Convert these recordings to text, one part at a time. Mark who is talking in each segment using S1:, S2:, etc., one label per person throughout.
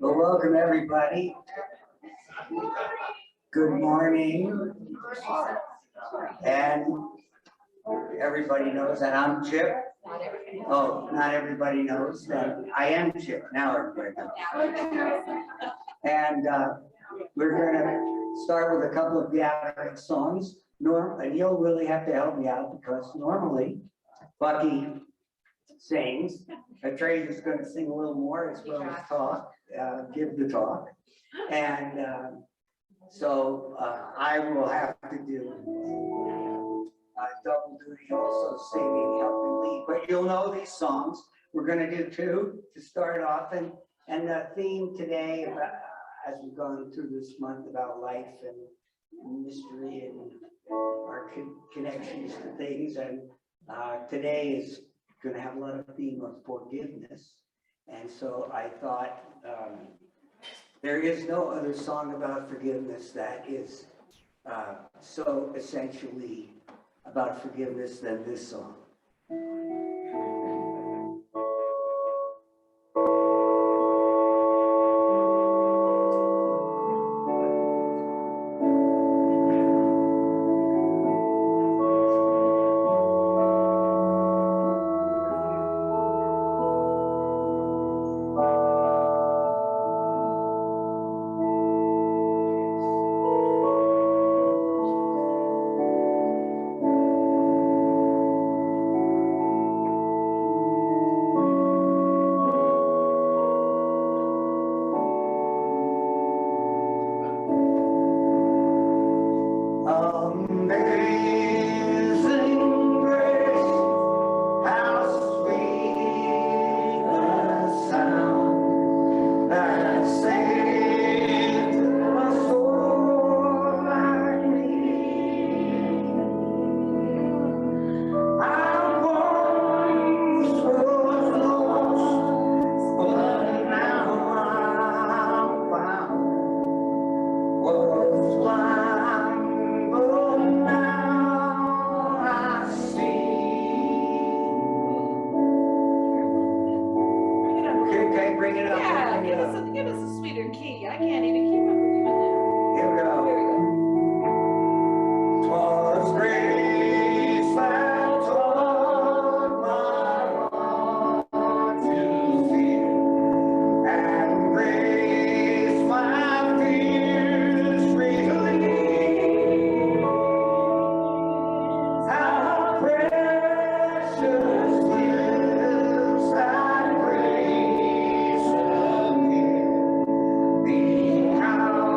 S1: Well, welcome everybody. Good morning. And everybody knows that I'm Chip. Oh, not everybody knows that I am Chip. Now everybody knows. And we're going to start with a couple of gathering songs. And you'll really have to help me out because normally Bucky sings. Trazia's going to sing a little more as well as talk, give the talk. And so I will have to do double duty, also singing, helping lead. But you'll know these songs. We're going to do two to start off. And the theme today, as we've gone through this month about life and mystery and our connections to things. And today is going to have a lot of theme of forgiveness. And so I thought there is no other song about forgiveness that is so essentially about forgiveness than this song. How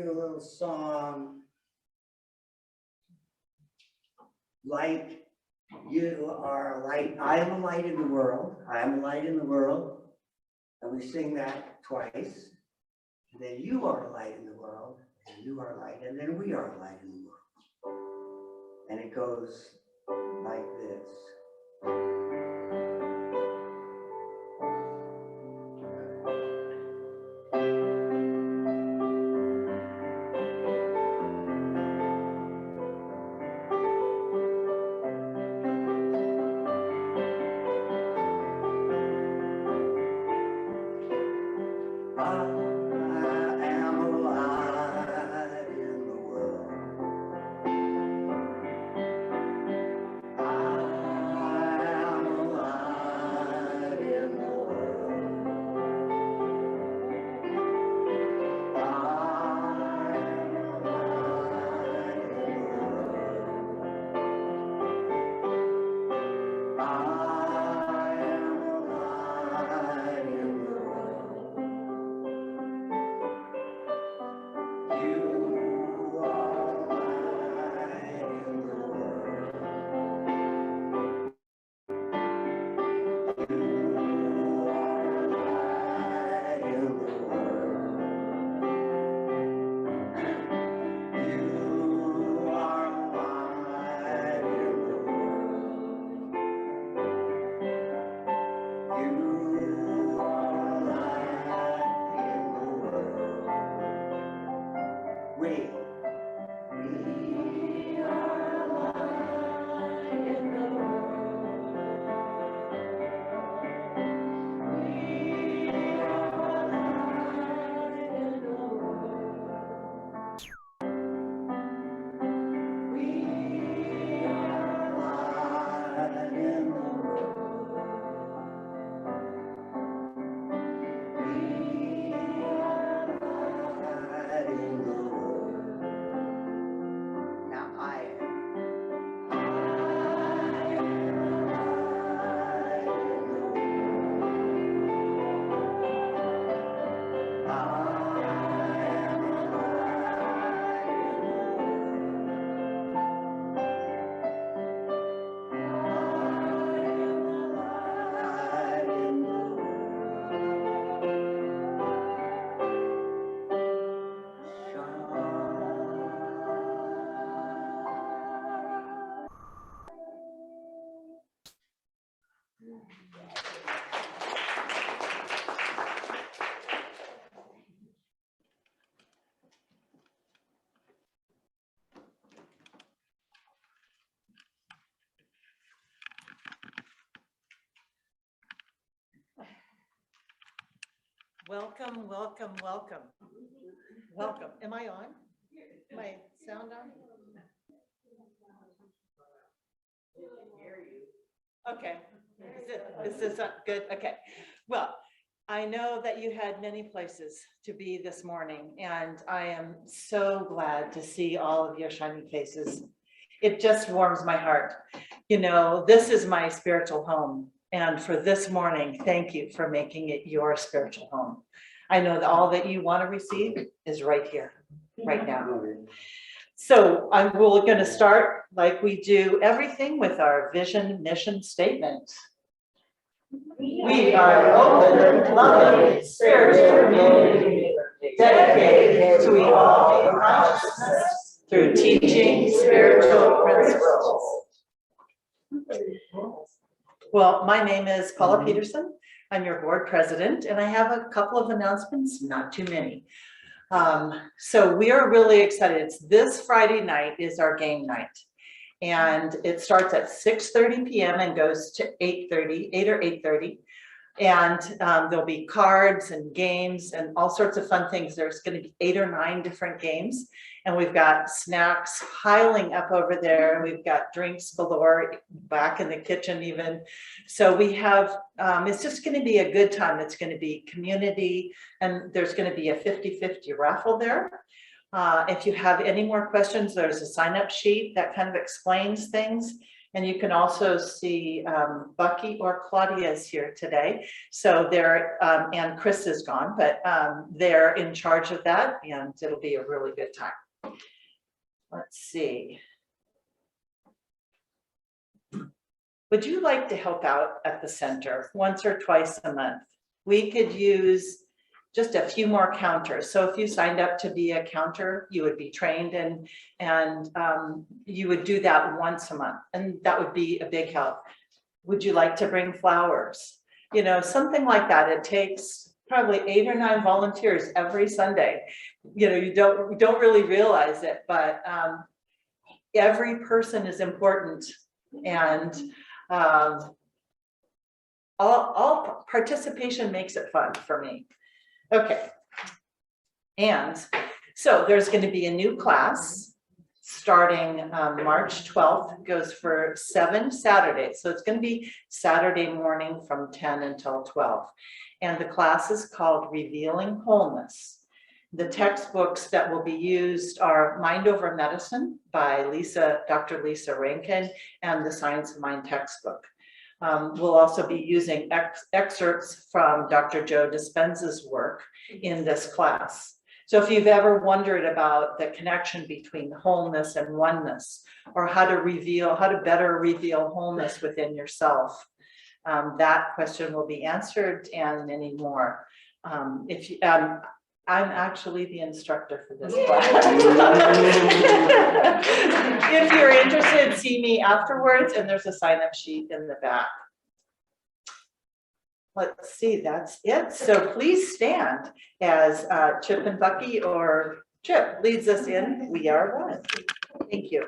S1: do a little song. Light, you are a light. I am a light in the world. I am a light in the world. And we sing that twice. And then you are a light in the world. And you are a light. And then we are a light in the world. And it goes like this.
S2: Welcome, welcome, welcome. Welcome. Am I on? My sound on? Okay. Is this good? Okay. Well, I know that you had many places to be this morning, and I am so glad to see all of your shining faces. It just warms my heart. You know, this is my spiritual home. And for this morning, thank you for making it your spiritual home. I know that all that you want to receive is right here, right now. So we're going to start like we do everything with our vision mission statement. We are an open, loving, spiritual community dedicated to evolving consciousness through teaching spiritual principles. Well, my name is Paula Peterson. I'm your board president, and I have a couple of announcements, not too many. So we are really excited. It's this Friday night is our game night. And it starts at 6:30 p.m. and goes to 8 or 8:30. And there'll be cards and games and all sorts of fun things. There's going to be 8 or 9 different games. And we've got snacks piling up over there. We've got drinks galore back in the kitchen even. So we have, it's just going to be a good time. It's going to be community, and there's going to be a 50-50 raffle there. If you have any more questions, there's a sign-up sheet that kind of explains things. And you can also see Bucky or Claudia is here today. So they're, and Chris is gone, but they're in charge of that, and it'll be a really good time. Let's see. Would you like to help out at the center once or twice a month? We could use just a few more counters. So if you signed up to be a counter, you would be trained, and you would do that once a month, and that would be a big help. Would you like to bring flowers? You know, something like that. It takes probably 8 or 9 volunteers every Sunday. You know, you don't really realize it, but every person is important, and all participation makes it fun for me. Okay, and so there's going to be a new class starting March 12th, goes for 7 Saturdays. So it's going to be Saturday morning from 10 until 12. And the class is called Revealing Wholeness. The textbooks that will be used are Mind Over Medicine by Dr. Lisa Rankin, and the Science of Mind textbook. We'll also be using excerpts from Dr. Joe Dispenza's work in this class. So if you've ever wondered about the connection between wholeness and oneness, or how to better reveal wholeness within yourself, that question will be answered, and many more. I'm actually the instructor for this class. If you're interested, see me afterwards, and there's a sign-up sheet in the back. Let's see, that's it. So please stand as Chip and Bucky, or Chip leads us in We Are One. Thank you.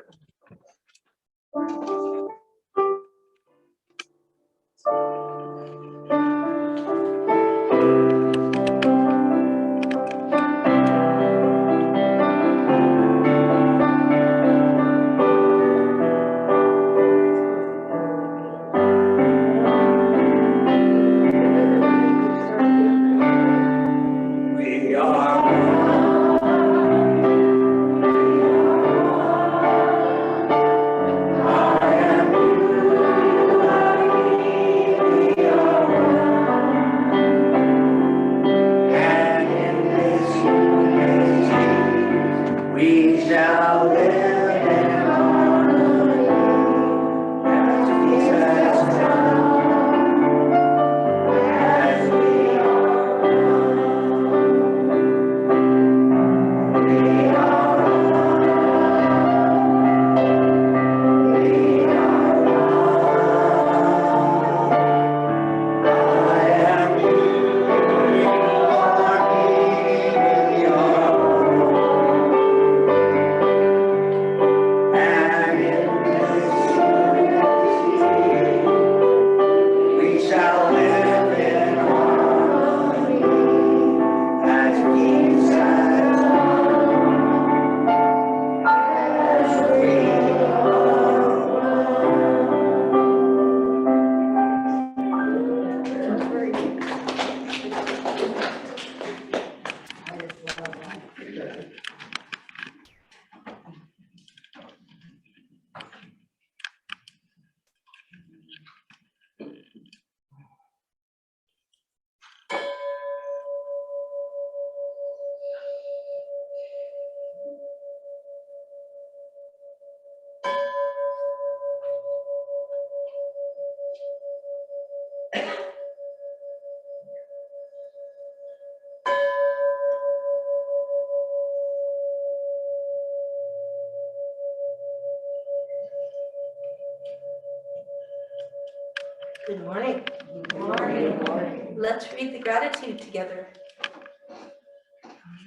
S3: Good morning. Good morning. Let's read the gratitude together.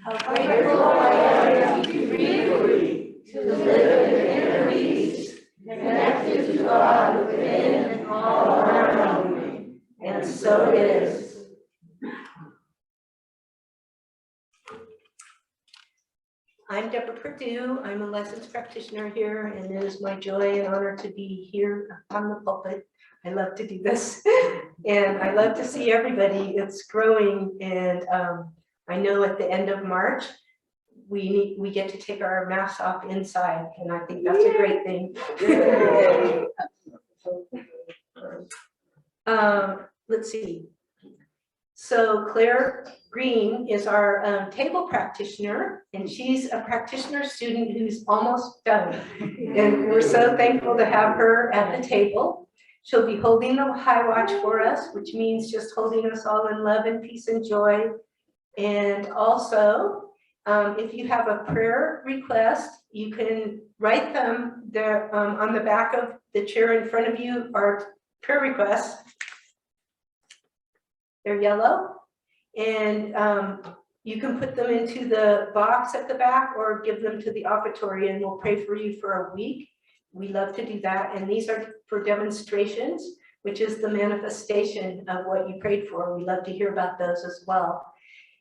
S3: How grateful I am to be free, to live in inner peace, connected to God within and all around me. And so it is. I'm Deborah Perdue. I'm a licensed practitioner here, and it is my joy and honor to be here on the pulpit. I love to do this, and I love to see everybody. It's growing, and I know at the end of March we get to take our masks off inside, and I think that's a great thing. Let's see. So Claire Green is our table practitioner, and she's a practitioner student who's almost done. And we're so thankful to have her at the table. She'll be holding the high watch for us, which means just holding us all in love and peace and joy. And also, if you have a prayer request, you can write them there on the back of the chair in front of you, are prayer requests. They're yellow, and you can put them into the box at the back or give them to the offertory, and we'll pray for you for a week. We love to do that, and these are for demonstrations, which is the manifestation of what you prayed for. We love to hear about those as well.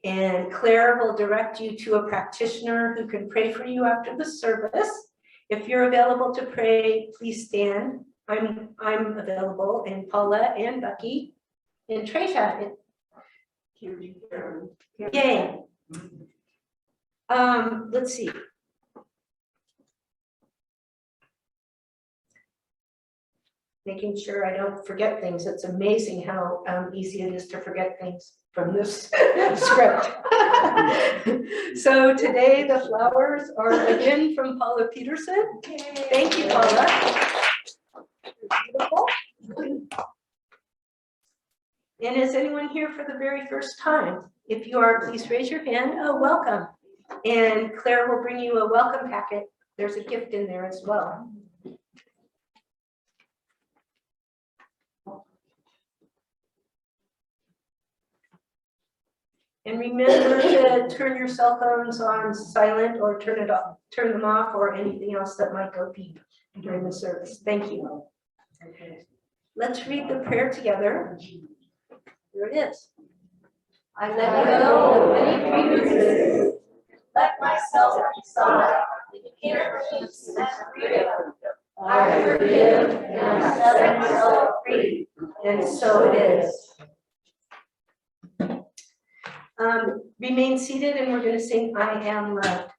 S3: And Claire will direct you to a practitioner who can pray for you after the service. If you're available to pray, please stand. I'm available, and Paula and Becky and Trazia. Yay. Let's see. Making sure I don't forget things. It's amazing how easy it is to forget things from this script. So today the flowers are again from Paula Peterson. Thank you, Paula. Beautiful. And is anyone here for the very first time? If you are, please raise your hand. Oh, welcome. And Claire will bring you a welcome packet. There's a gift in there as well. And remember to turn your cell phones on silent or turn them off, or anything else that might go beep during the service. Thank you. Let's read the prayer together. Here it is. I let go of many grievances. Let myself decide the peace and freedom. I forgive and set myself free. And so it is. Remain seated, and we're going to sing I Am Loved.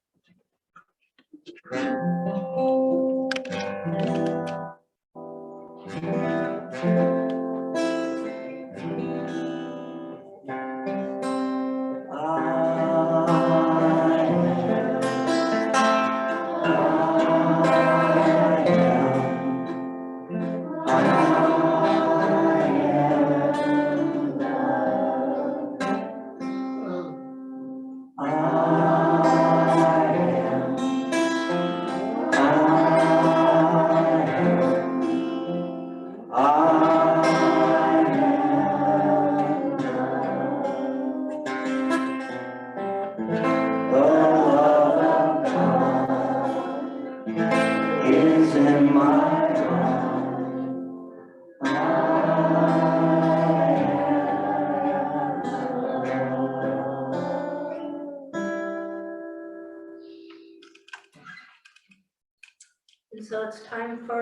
S3: So it's time for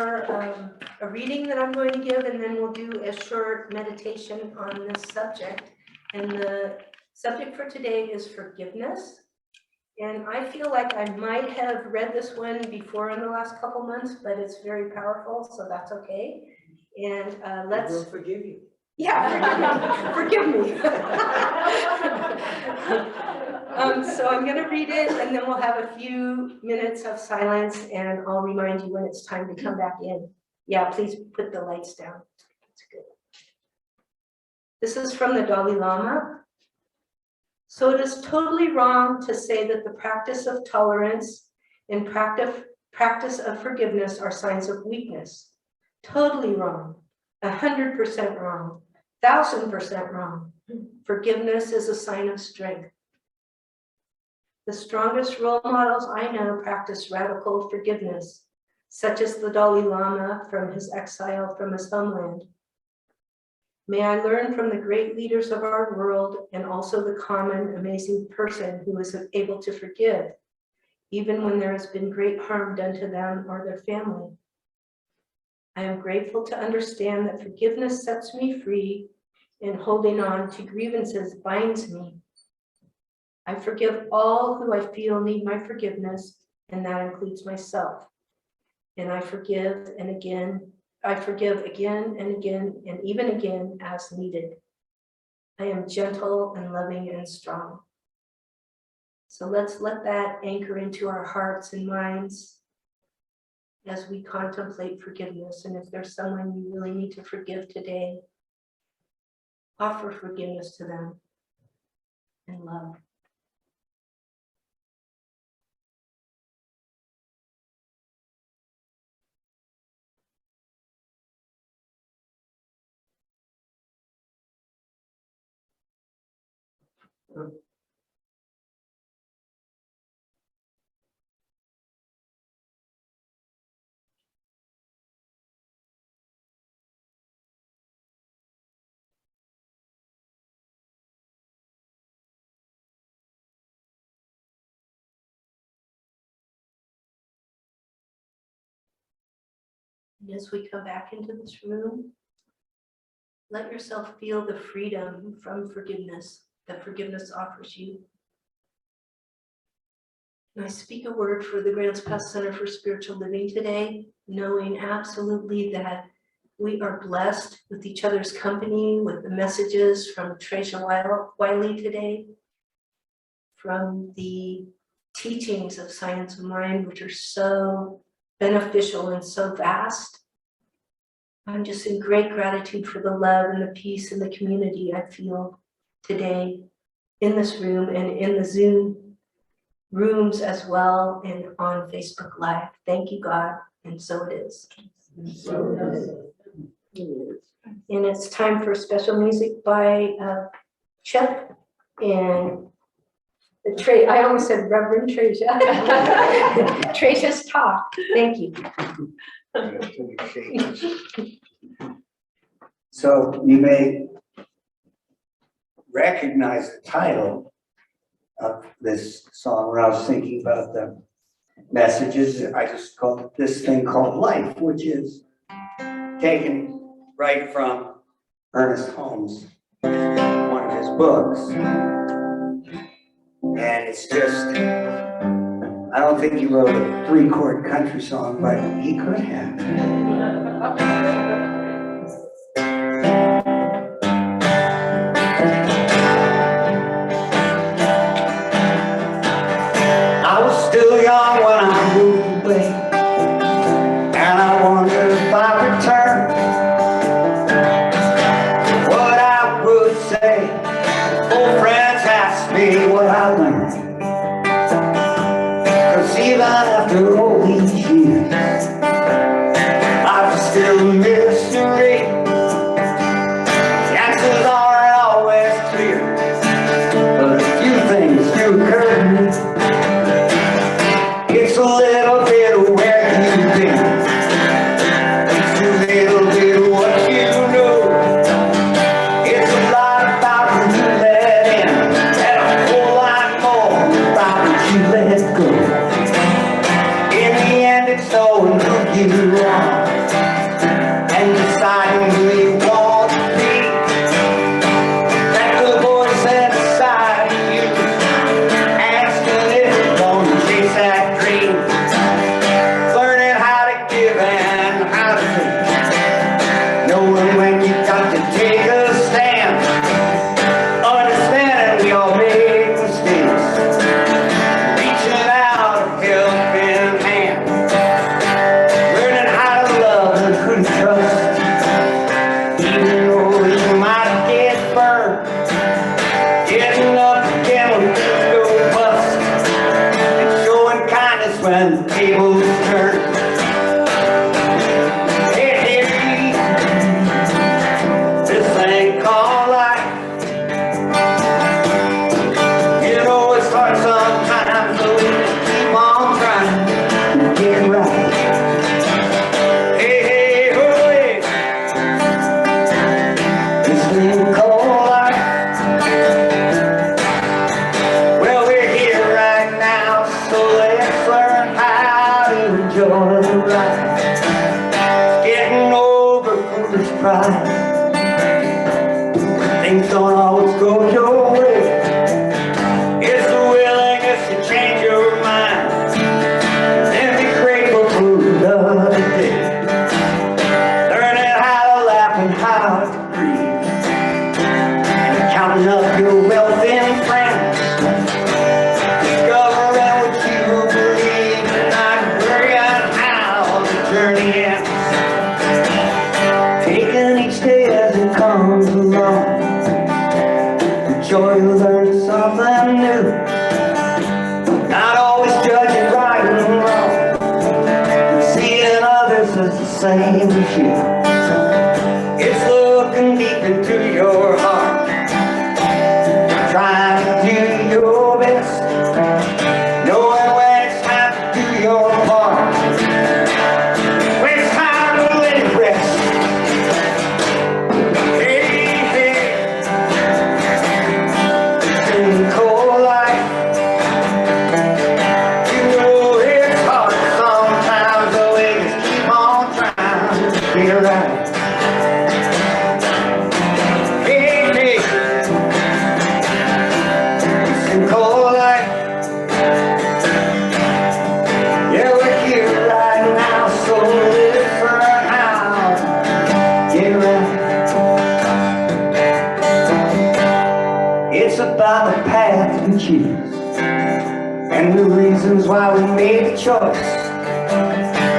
S3: a reading that I'm going to give, and then we'll do a short meditation on this subject. And the subject for today is forgiveness. And I feel like I might have read this one before in the last couple months, but it's very powerful, so that's okay. And let's
S1: forgive you.
S3: Yeah, forgive me. So I'm going to read it, and then we'll have a few minutes of silence, and I'll remind you when it's time to come back in. Yeah, please put the lights down. That's good. This is from the Dalai Lama. So it is totally wrong to say that the practice of tolerance and practice of forgiveness are signs of weakness. Totally wrong. 100% wrong. 1000% wrong. Forgiveness is a sign of strength. The strongest role models I know practice radical forgiveness, such as the Dalai Lama from his exile from his homeland. May I learn from the great leaders of our world, and also the common, amazing person who is able to forgive, even when there has been great harm done to them or their family. I am grateful to understand that forgiveness sets me free, and holding on to grievances binds me. I forgive all who I feel need my forgiveness, and that includes myself. And I forgive, and again, I forgive again and again and even again as needed. I am gentle and loving and strong. So let's let that anchor into our hearts and minds as we contemplate forgiveness. And if there's someone you really need to forgive today, offer forgiveness to them and love. And as we come back into this room, let yourself feel the freedom from forgiveness that forgiveness offers you. And I speak a word for the Grants Pass Center for Spiritual Living today, knowing absolutely that we are blessed with each other's company, with the messages from Trazia Wylie today, from the teachings of Science of Mind, which are so beneficial and so vast. I'm just in great gratitude for the love and the peace and the community I feel today in this room and in the Zoom rooms as well and on Facebook Live. Thank you, God, and so it is. And it's time for special music by Chuck and I almost said Reverend Trazia. Trazia's talk. Thank you.
S1: So you may recognize the title of this song. When I was thinking about the messages, I just called this thing called Life, which is taken right from Ernest Holmes, one of his books. And it's just, I don't think he wrote a 3-chord country song, but he could have. I was still young when I moved away, and I wondered if I returned, what I would say. Old friends asked me what I learned, 'cause even after all these years, I was still a mystery. The answers aren't always clear, but a few things do occur to me. It's a little bit of where you've been, it's a little bit of what you know. It's a lot about what you let in, and a whole lot more about what you let go. In the end, it's knowing who you are and deciding who you want to be. That little voice inside of you asking if you're gonna chase that dream. Learning how to give and how to take, knowing when you got to take a stand, understanding we all make mistakes, reaching out a helping hand, learning how to love and who to trust, even though you might get burned, getting up again when things go bust, and showing kindness when the tables turn. Hey, hey, this thing called life. You know it's hard sometimes, so we just keep on trying to get it right. Hey, hey, oh, hey. This thing called life. Well, we're here right now, so let's learn how to enjoy the ride. Getting over foolish pride. Things don't always go your way. It's the willingness to change your mind and be grateful for another day. same as you. It's looking deep into your heart, trying to do your best, knowing when it's time to do your part, when it's time to let it rest. Hey, hey, it's in cold life. You know it's hard sometimes, but we just keep on trying to be right. Hey, hey, it's in cold life. Yeah, we're here right now, so let's learn how to get right. It's about the path we choose and the reasons why we made the choice.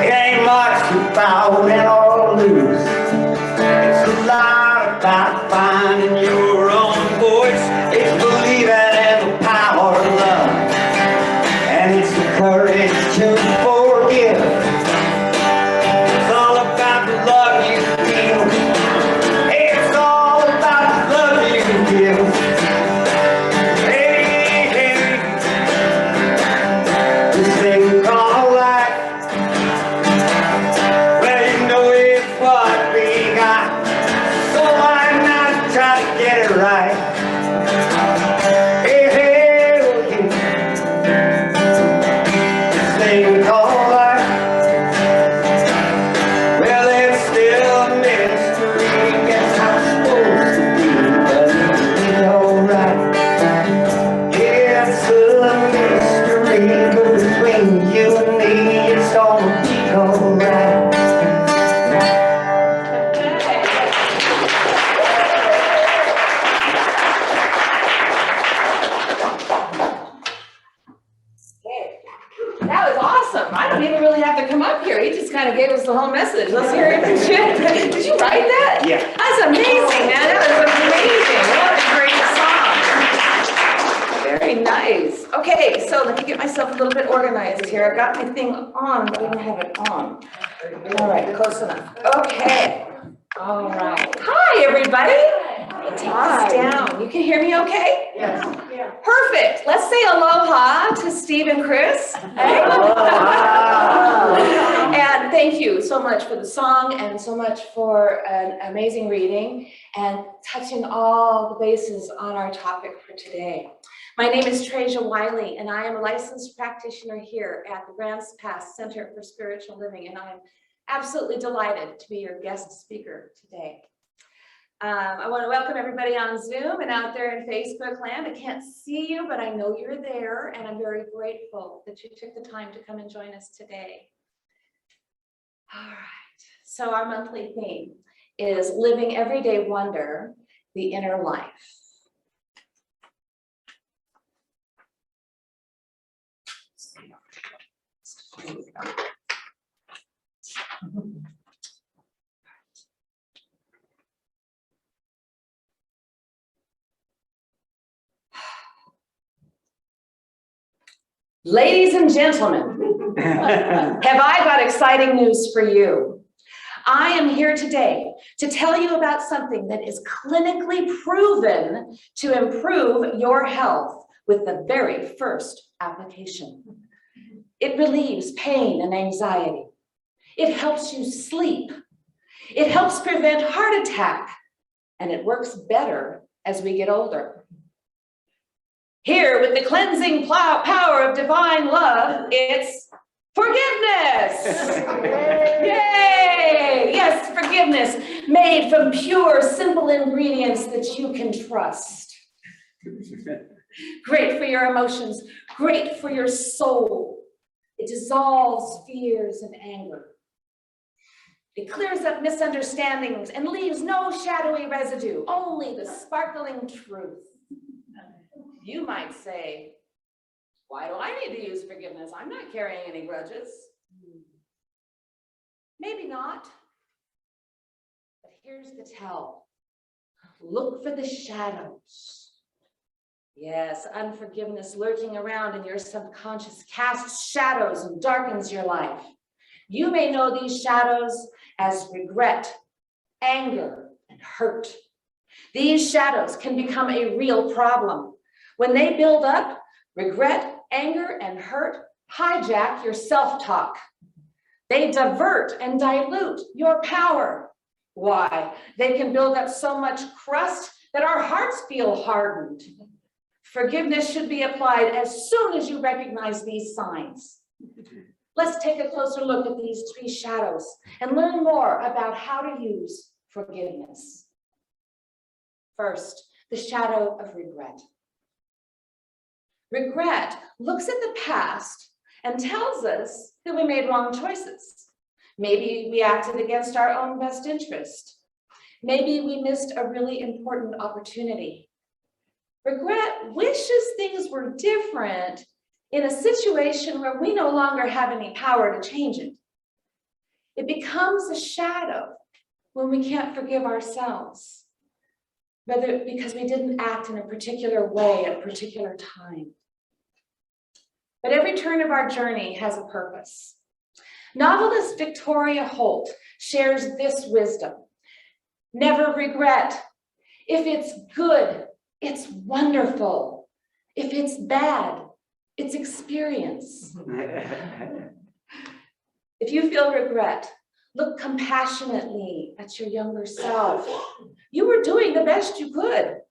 S1: It ain't much about win or lose. It's a lot about finding your own voice. It's believing in the power of love, and it's the courage to forgive. It's all about the love you feel. It's all about the love you give. Hey, hey, this thing called life. Well, you know it's what we got, so why not try to get it right? Hey, hey, oh, yeah. This thing called life. Well, it's still a mystery. Guess how it's supposed to be, but it'll be alright. Yeah, it's a mystery, but between you and me, it's gonna be alright.
S4: That was awesome. I don't even really have to come up here. He just kind of gave us the whole message. Let's hear it. Did you write that?
S1: Yeah.
S4: That's amazing, man. That was amazing. What a great song. Very nice. Okay, so let me get myself a little bit organized here. I got my thing on, but I don't have it on. All right, close enough. Okay. All right. Hi, everybody. Let me take this down. You can hear me okay?
S1: Yes.
S4: Perfect. Let's say aloha to Steve and Chris. Hey. And thank you so much for the song and so much for an amazing reading and touching all the bases on our topic for today. My name is Trazia Wylie, and I am a licensed practitioner here at the RScP Center for Spiritual Living, and I'm absolutely delighted to be your guest speaker today. I want to welcome everybody on Zoom and out there in Facebook land. I can't see you, but I know you're there, and I'm very grateful that you took the time to come and join us today. All right, so our monthly theme is Living Everyday Wonder, the Inner Life. Ladies and gentlemen, have I got exciting news for you. I am here today to tell you about something that is clinically proven to improve your health with the very first application. It relieves pain and anxiety. It helps you sleep. It helps prevent heart attack, and it works better as we get older. Here with the cleansing power of divine love, it's forgiveness. Yay! Yes, forgiveness made from pure, simple ingredients that you can trust. Great for your emotions, great for your soul. It dissolves fears and anger. It clears up misunderstandings and leaves no shadowy residue, only the sparkling truth. You might say, why do I need to use forgiveness? I'm not carrying any grudges. Maybe not. But here's the tell. Look for the shadows. Yes, unforgiveness lurking around in your subconscious casts shadows and darkens your life. You may know these shadows as regret, anger, and hurt. These shadows can become a real problem. When they build up, regret, anger, and hurt hijack your self-talk. They divert and dilute your power. Why? They can build up so much crust that our hearts feel hardened. Forgiveness should be applied as soon as you recognize these signs. Let's take a closer look at these 3 shadows and learn more about how to use forgiveness. First, the shadow of regret. Regret looks at the past and tells us that we made wrong choices. Maybe we acted against our own best interest. Maybe we missed a really important opportunity. Regret wishes things were different in a situation where we no longer have any power to change it. It becomes a shadow when we can't forgive ourselves, whether because we didn't act in a particular way at a particular time. But every turn of our journey has a purpose. Novelist Victoria Holt shares this wisdom. Never regret. If it's good, it's wonderful. If it's bad, it's experience. If you feel regret, look compassionately at your younger self. You were doing the best you could.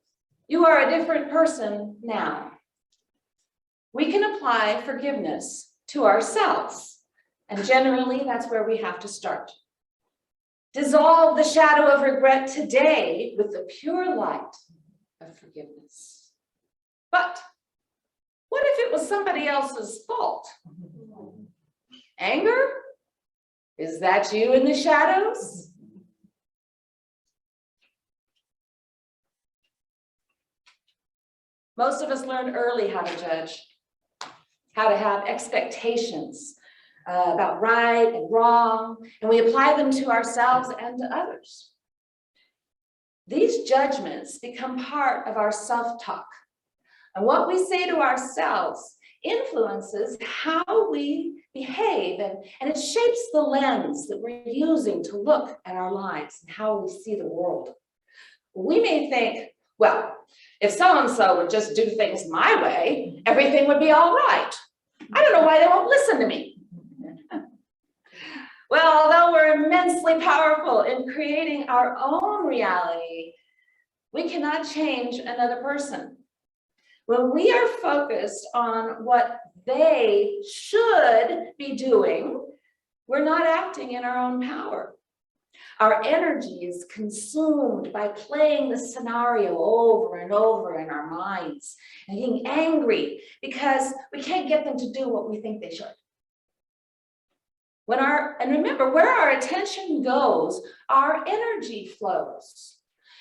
S4: You are a different person now. We can apply forgiveness to ourselves, and generally that's where we have to start. Dissolve the shadow of regret today with the pure light of forgiveness. But what if it was somebody else's fault? Anger? Is that you in the shadows? Most of us learned early how to judge, how to have expectations about right and wrong, and we apply them to ourselves and to others. These judgments become part of our self-talk, and what we say to ourselves influences how we behave, and it shapes the lens that we're using to look at our lives and how we see the world. We may think, well, if so-and-so would just do things my way, everything would be all right. I don't know why they won't listen to me. Well, although we're immensely powerful in creating our own reality, we cannot change another person. When we are focused on what they should be doing, we're not acting in our own power. Our energy is consumed by playing the scenario over and over in our minds and being angry because we can't get them to do what we think they should. And remember, where our attention goes, our energy flows.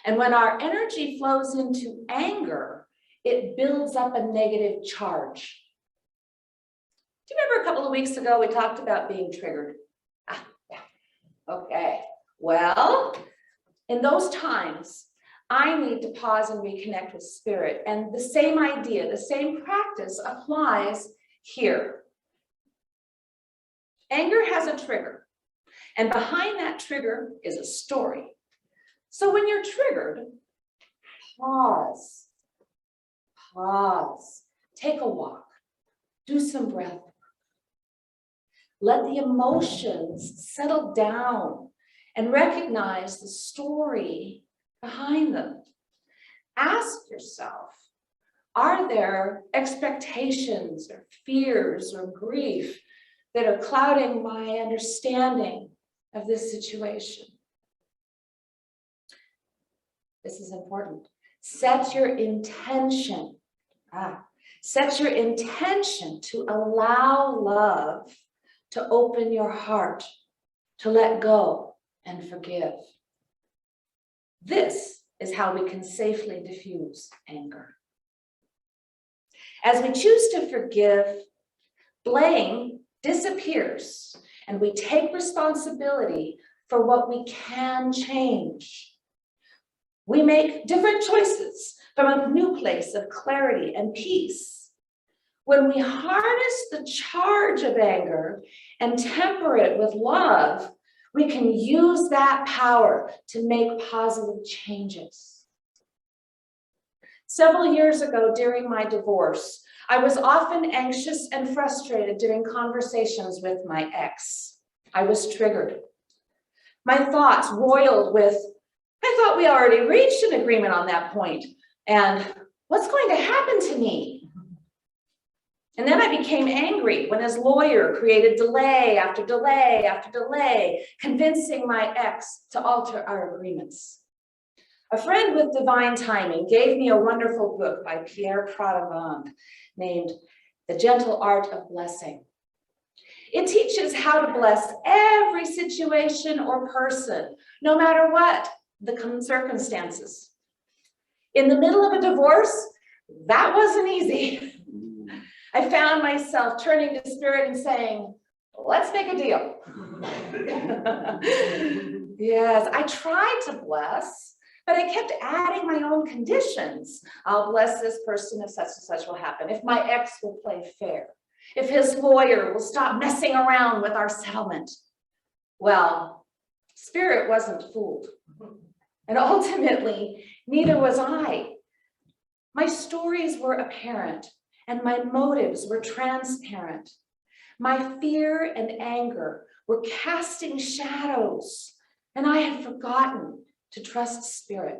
S4: And when our energy flows into anger, it builds up a negative charge. Do you remember a couple of weeks ago, we talked about being triggered? Yeah. Okay. Well, in those times, I need to pause and reconnect with spirit. And the same idea, the same practice applies here. Anger has a trigger, and behind that trigger is a story. So when you're triggered, pause, take a walk, do some breath work. Let the emotions settle down and recognize the story behind them. Ask yourself, are there expectations or fears or grief that are clouding my understanding of this situation? This is important. Set your intention. Set your intention to allow love to open your heart, to let go and forgive. This is how we can safely diffuse anger. As we choose to forgive, blame disappears, and we take responsibility for what we can change. We make different choices from a new place of clarity and peace. When we harness the charge of anger and temper it with love, we can use that power to make positive changes. Several years ago, during my divorce, I was often anxious and frustrated during conversations with my ex. I was triggered. My thoughts roiled with, I thought we already reached an agreement on that point, and what's going to happen to me? And then I became angry when his lawyer created delay after delay after delay, convincing my ex to alter our agreements. A friend with divine timing gave me a wonderful book by Pierre Pradevant named The Gentle Art of Blessing. It teaches how to bless every situation or person, no matter what the circumstances. In the middle of a divorce, that wasn't easy. I found myself turning to Spirit and saying, let's make a deal. Yes, I tried to bless, but I kept adding my own conditions. I'll bless this person if such and such will happen, if my ex will play fair, if his lawyer will stop messing around with our settlement. Well, Spirit wasn't fooled. And ultimately, neither was I. My stories were apparent and my motives were transparent. My fear and anger were casting shadows, and I had forgotten to trust Spirit.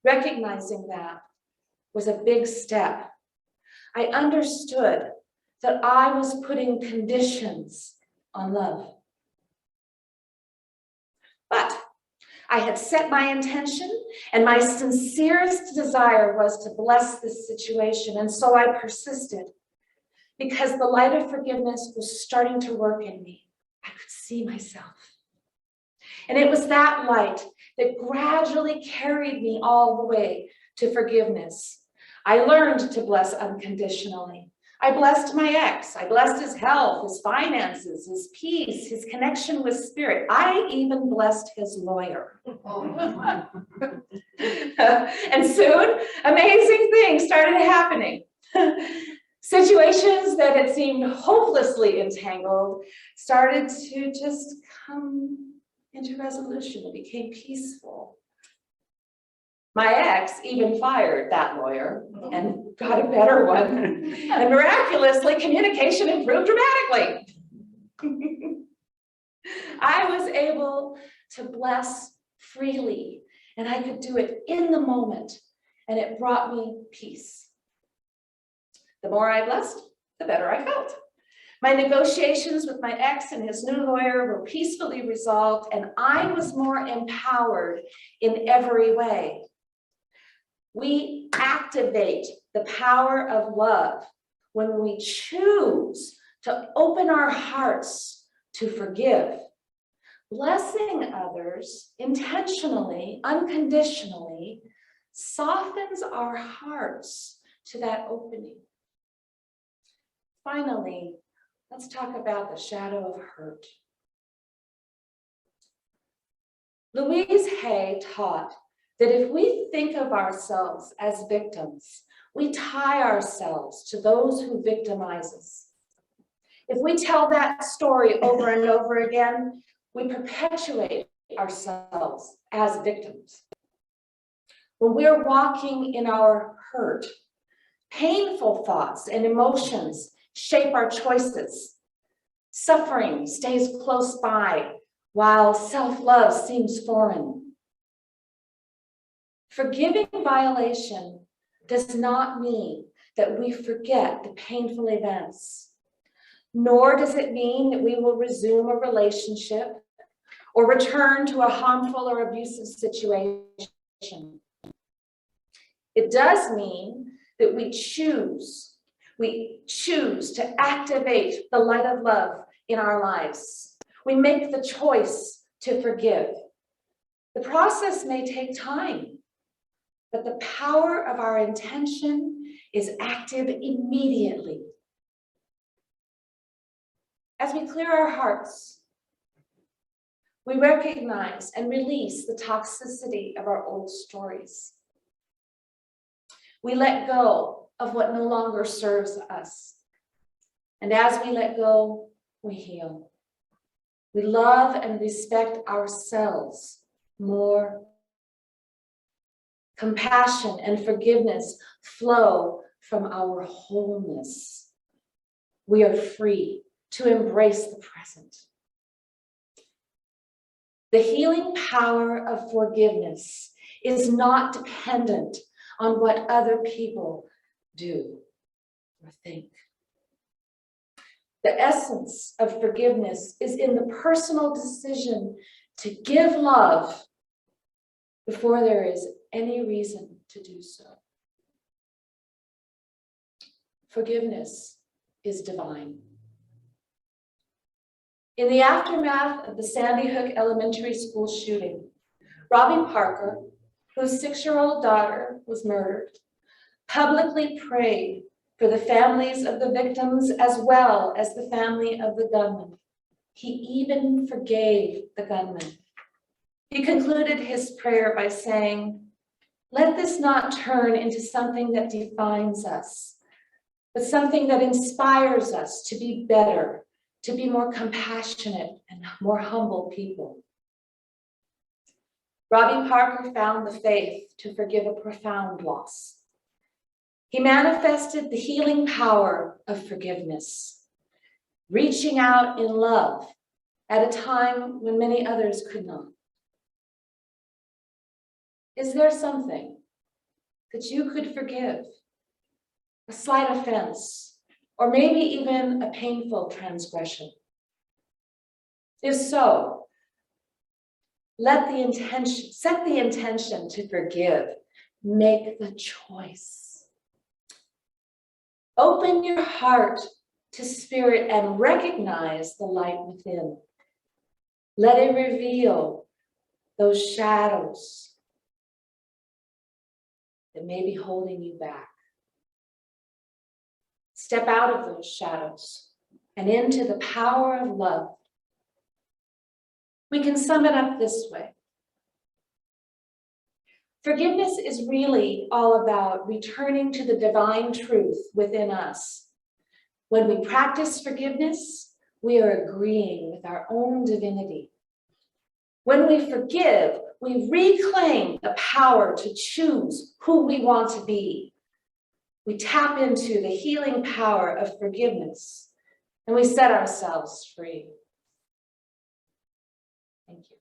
S4: Recognizing that was a big step. I understood that I was putting conditions on love. But I had set my intention, and my sincerest desire was to bless this situation, and so I persisted because the light of forgiveness was starting to work in me. I could see myself. And it was that light that gradually carried me all the way to forgiveness. I learned to bless unconditionally. I blessed my ex. I blessed his health, his finances, his peace, his connection with Spirit. I even blessed his lawyer. And soon, amazing things started happening. Situations that had seemed hopelessly entangled started to just come into resolution. It became peaceful. My ex even fired that lawyer and got a better one. And miraculously, communication improved dramatically. I was able to bless freely, and I could do it in the moment, and it brought me peace. The more I blessed, the better I felt. My negotiations with my ex and his new lawyer were peacefully resolved, and I was more empowered in every way. We activate the power of love when we choose to open our hearts to forgive. Blessing others intentionally, unconditionally, softens our hearts to that opening. Finally, let's talk about the shadow of hurt. Louise Hay taught that if we think of ourselves as victims, we tie ourselves to those who victimize us. If we tell that story over and over again, we perpetuate ourselves as victims. When we're walking in our hurt, painful thoughts and emotions shape our choices. Suffering stays close by, while self-love seems foreign. Forgiving violation does not mean that we forget the painful events, nor does it mean that we will resume a relationship or return to a harmful or abusive situation. It does mean that we choose to activate the light of love in our lives. We make the choice to forgive. The process may take time, but the power of our intention is active immediately. As we clear our hearts, we recognize and release the toxicity of our old stories. We let go of what no longer serves us. And as we let go, we heal. We love and respect ourselves more. Compassion and forgiveness flow from our wholeness. We are free to embrace the present. The healing power of forgiveness is not dependent on what other people do or think. The essence of forgiveness is in the personal decision to give love before there is any reason to do so. Forgiveness is divine. In the aftermath of the Sandy Hook Elementary School shooting, Robbie Parker, whose 6-year-old daughter was murdered, publicly prayed for the families of the victims as well as the family of the gunman. He even forgave the gunman. He concluded his prayer by saying, "Let this not turn into something that defines us, but something that inspires us to be better, to be more compassionate and more humble people." Robbie Parker found the faith to forgive a profound loss. He manifested the healing power of forgiveness, reaching out in love at a time when many others could not. Is there something that you could forgive? A slight offense, or maybe even a painful transgression? If so, set the intention to forgive. Make the choice. Open your heart to spirit and recognize the light within. Let it reveal those shadows that may be holding you back. Step out of those shadows and into the power of love. We can sum it up this way. Forgiveness is really all about returning to the divine truth within us. When we practice forgiveness, we are agreeing with our own divinity. When we forgive, we reclaim the power to choose who we want to be. We tap into the healing power of forgiveness, and we set ourselves free. Thank you.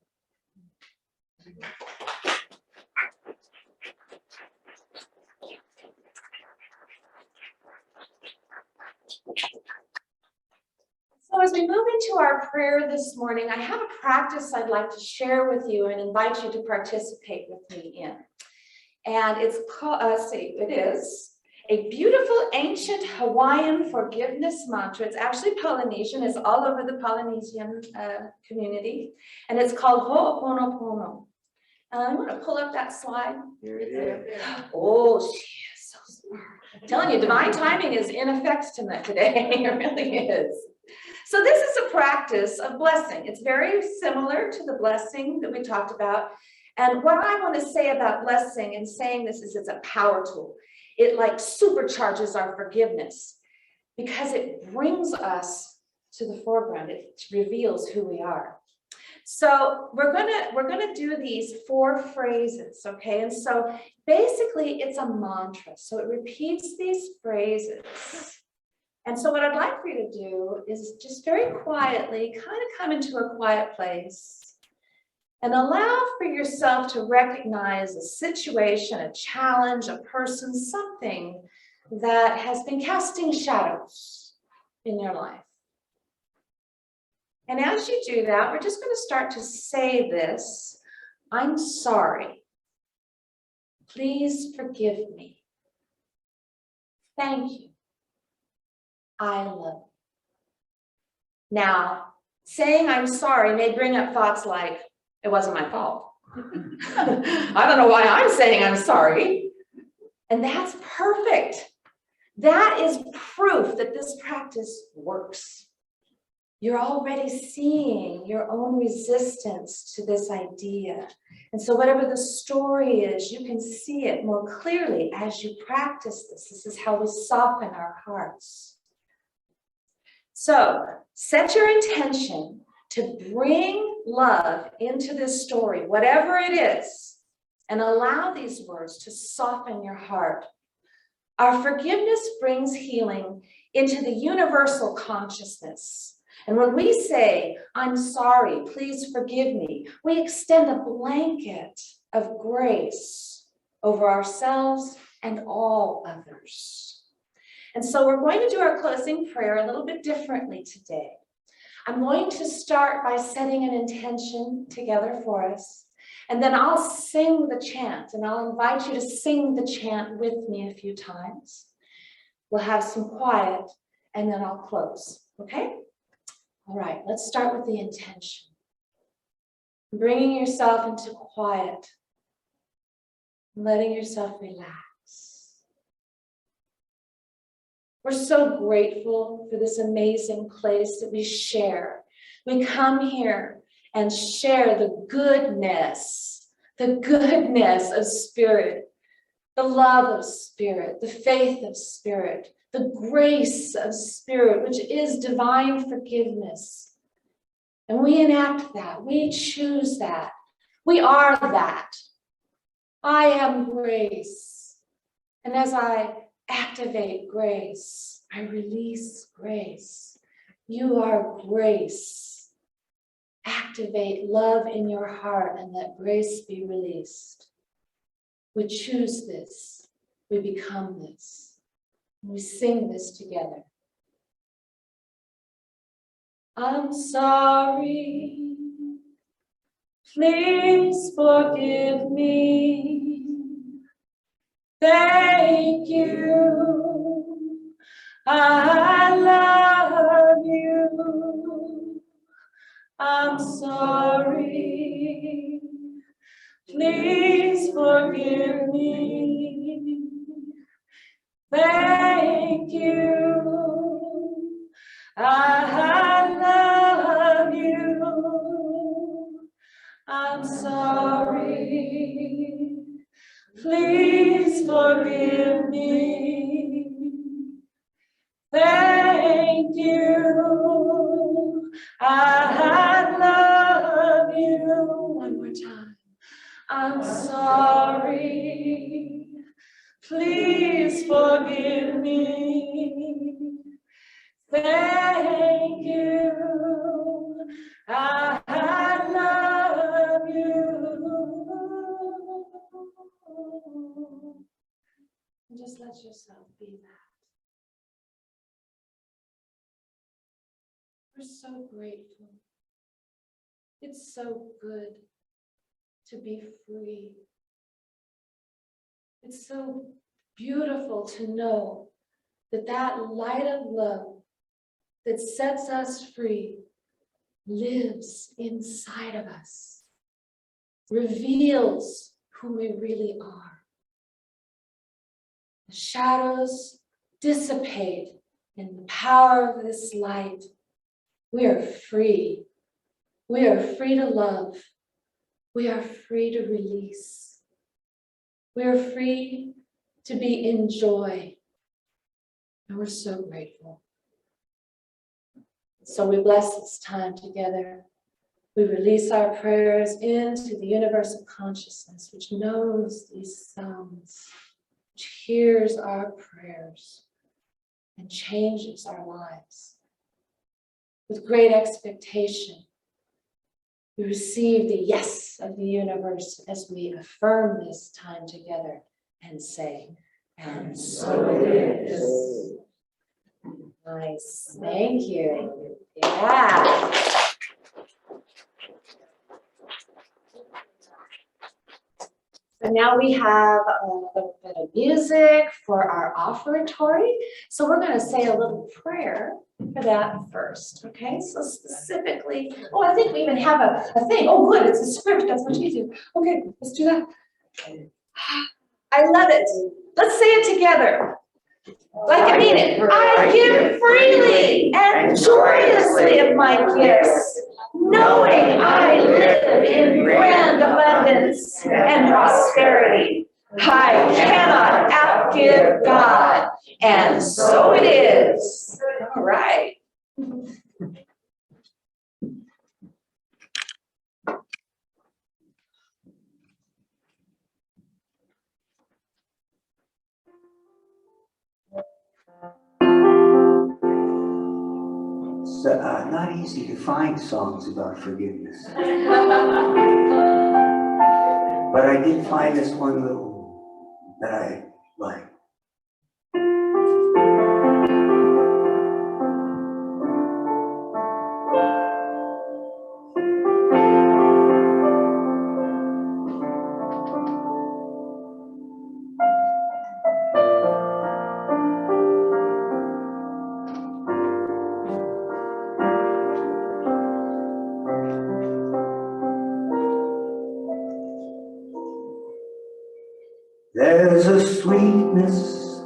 S4: So as we move into our prayer this morning, I have a practice I'd like to share with you and invite you to participate with me in. And it's called, it is a beautiful ancient Hawaiian forgiveness mantra. It's actually Polynesian. It's all over the Polynesian community. And it's called Ho'oponopono. I'm going to pull up that slide. Here it is. Oh, she is so smart. I'm telling you, divine timing is in effect today. It really is. So this is a practice of blessing. It's very similar to the blessing that we talked about. And what I want to say about blessing and saying this is it's a power tool. It like supercharges our forgiveness because it brings us to the foreground. It reveals who we are. So we're gonna do these 4 phrases, okay? And so basically it's a mantra. So it repeats these phrases. And so what I'd like for you to do is just very quietly kind of come into a quiet place and allow for yourself to recognize a situation, a challenge, a person, something that has been casting shadows in your life. And as you do that, we're just going to start to say this: I'm sorry. Please forgive me. Thank you. I love you. Now, saying I'm sorry may bring up thoughts like, it wasn't my fault. I don't know why I'm saying I'm sorry. And that's perfect. That is proof that this practice works. You're already seeing your own resistance to this idea. And so whatever the story is, you can see it more clearly as you practice this. This is how we soften our hearts. So set your intention to bring love into this story, whatever it is, and allow these words to soften your heart. Our forgiveness brings healing into the universal consciousness. And when we say, I'm sorry, please forgive me, we extend a blanket of grace over ourselves and all others. And so we're going to do our closing prayer a little bit differently today. I'm going to start by setting an intention together for us, and then I'll sing the chant, and I'll invite you to sing the chant with me a few times. We'll have some quiet, and then I'll close, okay? All right, let's start with the intention. Bringing yourself into quiet, letting yourself relax. We're so grateful for this amazing place that we share. We come here and share the goodness of spirit, the love of spirit, the faith of spirit, the grace of spirit, which is divine forgiveness. And we enact that, we choose that, we are that. I am grace. And as I activate grace, I release grace. You are grace. Activate love in your heart and let grace be released. We choose this. We become this. We sing this together. I'm sorry. Please forgive me. Thank you. I love you. I'm sorry. Please forgive me. Thank you. I love you. I'm sorry. Please forgive me. Thank you. I love you. One more time. I'm sorry. Please forgive me. Thank you. I love you. And just let yourself be that. We're so grateful. It's so good to be free. It's so beautiful to know that that light of love that sets us free lives inside of us, reveals who we really are. The shadows dissipate in the power of this light. We are free. We are free to love. We are free to release. We are free to be in joy. And we're so grateful. So we bless this time together. We release our prayers into the universal consciousness, which knows these sounds, which hears our prayers and changes our lives. With great expectation, we receive the yes of the universe as we affirm this time together and say, and so it is. Nice, thank you. Yeah. So now we have a little bit of music for our offertory. So we're going to say a little prayer for that first, okay? So specifically, oh, I think we even have a thing. Oh, good, it's a script. That's much easier. Okay, let's do that. I love it. Let's say it together. Like I mean it. I give freely and joyously of my gifts, knowing I live in grand abundance and prosperity. I cannot outgive God, and so it is. All right.
S1: It's not easy to find songs about forgiveness. But I did find this one little that I like. There's a sweetness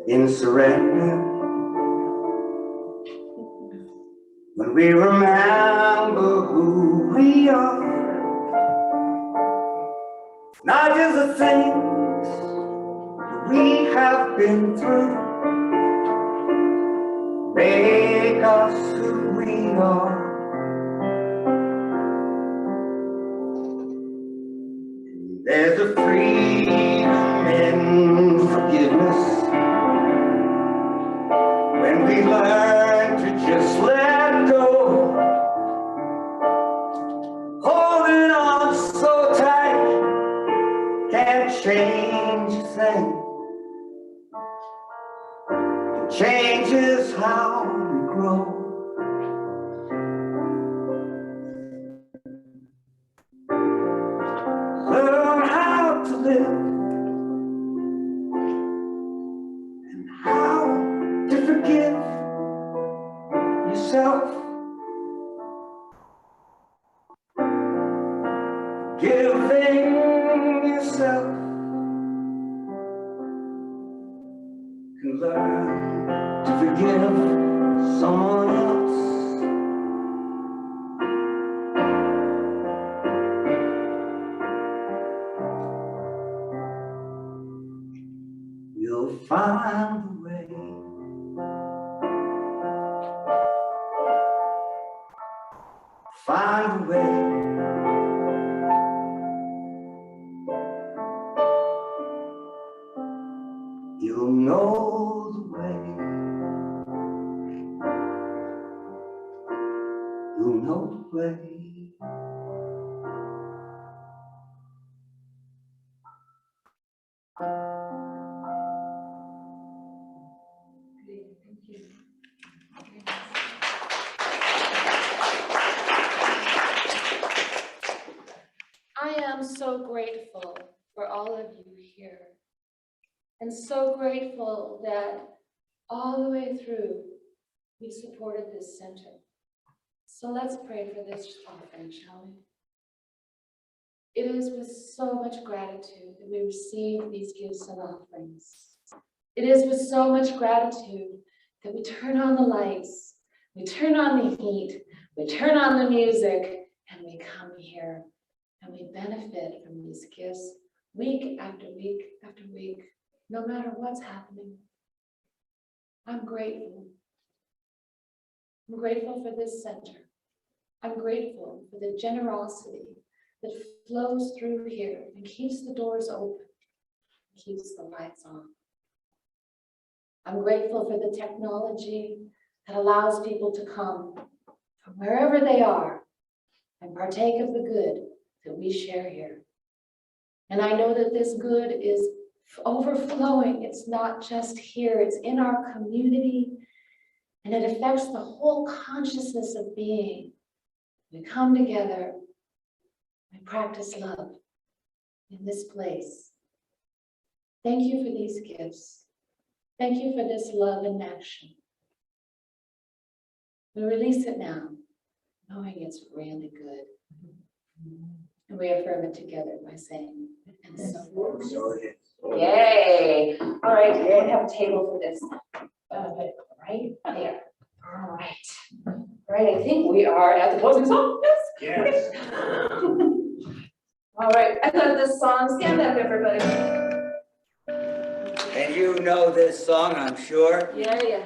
S1: in surrender when we remember who we are, not just the things we have been through make us who we are. There's a freedom in forgiveness when we learn to just let go. Holding on so tight can't change a thing. It changes how we grow. Learn how to live and how to forgive yourself. Giving yourself can learn to forgive someone else. You'll find a way. Find a way. You'll know the way. You'll know the way.
S4: I am so grateful for all of you here, and so grateful that all the way through you supported this center. So let's pray for this offering, shall we? It is with so much gratitude that we receive these gifts and offerings. It is with so much gratitude that we turn on the lights, we turn on the heat, we turn on the music, and we come here and we benefit from these gifts week after week after week, no matter what's happening. I'm grateful. I'm grateful for this center. I'm grateful for the generosity that flows through here and keeps the doors open, keeps the lights on. I'm grateful for the technology that allows people to come from wherever they are and partake of the good that we share here. And I know that this good is overflowing. It's not just here, it's in our community, and it affects the whole consciousness of being. We come together, we practice love in this place. Thank you for these gifts. Thank you for this love in action. We release it now, knowing it's really good. And we affirm it together by saying, and so it is. Yay! All right, we're gonna have a table for this. Right there. All right. All right, I think we are at the closing song.
S1: Yes.
S4: All right, I love this song. Stand up, everybody.
S1: And you know this song, I'm sure.
S4: Yeah.